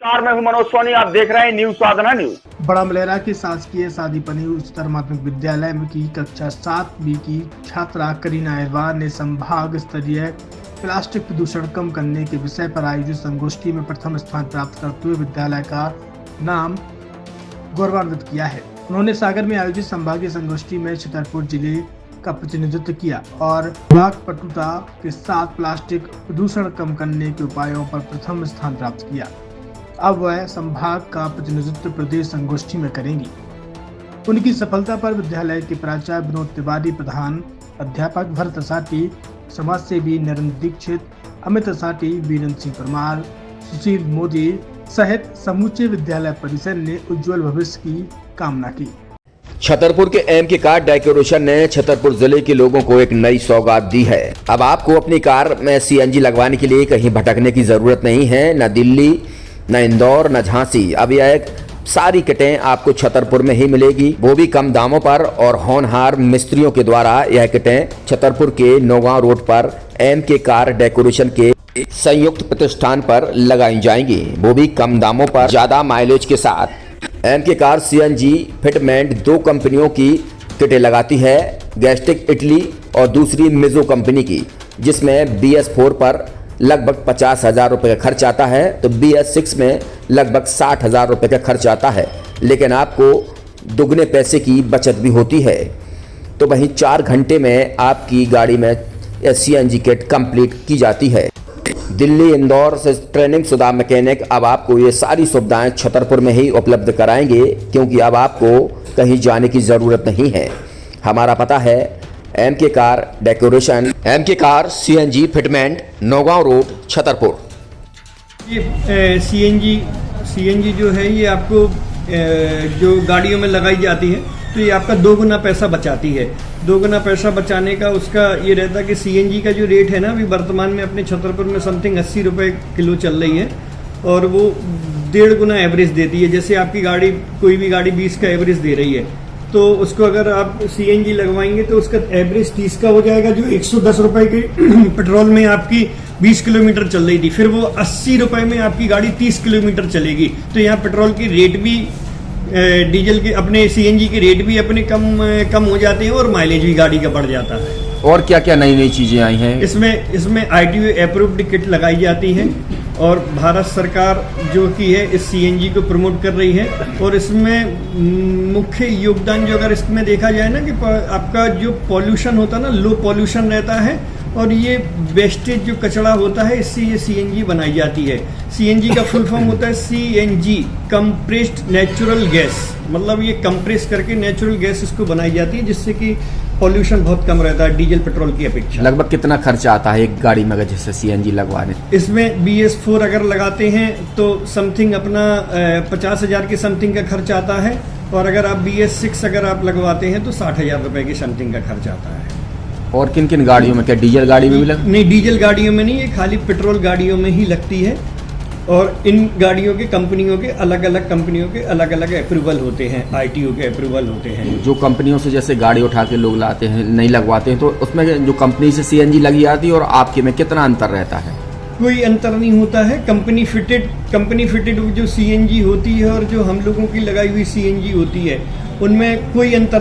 मैं हूं मनोज सोनी, आप देख रहे हैं न्यूज साधना न्यूज। बड़ा मलेरा के शासकीय सादीपनी उच्चतर माध्यमिक विद्यालय में की कक्षा 7B की छात्रा करीना अहरवार ने संभाग स्तरीय प्लास्टिक प्रदूषण कम करने के विषय पर आयोजित संगोष्ठी में प्रथम स्थान प्राप्त करते हुए विद्यालय का नाम गौरवान्वित किया है। उन्होंने सागर में आयोजित संभागीय संगोष्ठी में छतरपुर जिले का प्रतिनिधित्व किया और वाकपटुता के साथ प्लास्टिक प्रदूषण कम करने के उपायों पर प्रथम स्थान प्राप्त किया। अब वह संभाग का प्रतिनिधित्व प्रदेश संगोष्ठी में करेंगी। उनकी सफलता पर विद्यालय के प्राचार्य विनोद तिवारी, प्रधान अध्यापक भरत साटी, समाज सेवी नरेंद्र दीक्षित, अमित साटी, वीरेंद्र सिंह परमार, सुशील मोदी सहित समूचे विद्यालय परिसर ने उज्जवल भविष्य की कामना की। छतरपुर के एमके कार डेकोरेशन ने छतरपुर जिले के लोगों को एक नई सौगात दी है। अब आपको अपनी कार में सीएनजी लगवाने के लिए कहीं भटकने की जरूरत नहीं है, न दिल्ली, न इंदौर, न झांसी। अब यह सारी किटें आपको छतरपुर में ही मिलेगी, वो भी कम दामों पर। और होनहार मिस्त्रियों के द्वारा यह किटें छतरपुर के नौगांव रोड पर एमके कार डेकोरेशन के संयुक्त प्रतिष्ठान पर लगाई जाएंगी, वो भी कम दामों पर, ज्यादा माइलेज के साथ। एमके कार सीएनजी फिटमेंट 2 कंपनियों की किटें लगाती है, गैस्टिक इटली और दूसरी मिजो कंपनी की, जिसमें BS4 पर लगभग 50,000 रुपये का खर्च आता है, तो BS6 में लगभग 60,000 रुपये का खर्च आता है, लेकिन आपको दुगने पैसे की बचत भी होती है। तो वहीं 4 घंटे में आपकी गाड़ी में सीएनजी किट कंप्लीट की जाती है। दिल्ली, इंदौर से ट्रेनिंग शुदा मैकेनिक अब आपको ये सारी सुविधाएं छतरपुर में ही उपलब्ध कराएंगे, क्योंकि अब आपको कहीं जाने की ज़रूरत नहीं है। हमारा पता है MK car decoration, MK car CNG fitment, Naugaon road, Chhatarpur. ये सीएनजी जो है ये आपको जो गाड़ियों में लगाई जाती है तो ये आपका 2 गुना पैसा बचाती है। 2 गुना पैसा बचाने का उसका ये रहता है कि सीएनजी का जो रेट है ना, अभी वर्तमान में अपने छतरपुर में समथिंग 80 रुपये किलो चल रही है और वो 1.5 गुना एवरेज देती है। जैसे आपकी गाड़ी, कोई भी गाड़ी 20 का एवरेज दे रही है, तो उसको अगर आप सीएनजी लगवाएंगे तो उसका एवरेज 30 का हो जाएगा, जो 110 रुपए के पेट्रोल में आपकी 20 किलोमीटर चल रही थी, फिर वो 80 रुपए में आपकी गाड़ी 30 किलोमीटर चलेगी। तो यहाँ पेट्रोल की रेट भी, डीजल के, अपने सीएनजी के रेट भी अपने कम हो जाते हैं और माइलेज भी गाड़ी का बढ़ जाता है। और क्या क्या नई नई चीजें आई हैं इसमें ITO अप्रूव्ड किट लगाई जाती है और भारत सरकार जो की है इस सीएनजी को प्रमोट कर रही है। और इसमें मुख्य योगदान जो अगर इसमें देखा जाए ना, कि आपका जो पॉल्यूशन होता है ना, लो पॉल्यूशन रहता है और ये वेस्टेज जो कचरा होता है, इससे ये सीएनजी बनाई जाती है। सीएनजी का फुल फॉर्म होता है CNG, कंप्रेस्ड नेचुरल गैस, मतलब ये कंप्रेस करके नेचुरल गैस इसको बनाई जाती है, जिससे कि पॉल्यूशन बहुत कम रहता है डीजल पेट्रोल की अपेक्षा। लगभग कितना खर्चा आता है एक गाड़ी में अगर जैसे सीएनजी लगवाने? इसमें BS4 अगर लगाते हैं तो समथिंग अपना 50,000 के समथिंग का खर्च आता है, और अगर आप BS6 अगर आप लगवाते हैं तो 60,000 रुपए की समथिंग का खर्च आता है। और किन किन गाड़ियों में, क्या डीजल गाड़ी में भी नहीं, डीजल गाड़ियों में नहीं, ये खाली पेट्रोल गाड़ियों में ही लगती है। और इन गाड़ियों के कंपनियों के अलग अलग अप्रूवल होते हैं, ITO के अप्रूवल होते हैं। जो कंपनियों से जैसे गाड़ी उठा के लोग लाते हैं, नहीं लगवाते हैं, तो उसमें जो कंपनी से सीएनजी लगी आती है और आपके में कितना अंतर रहता है? कोई अंतर नहीं होता है। कंपनी फिटेड जो सीएनजी होती है और जो हम लोगों की लगाई हुई सीएनजी होती है, उनमें कोई अंतर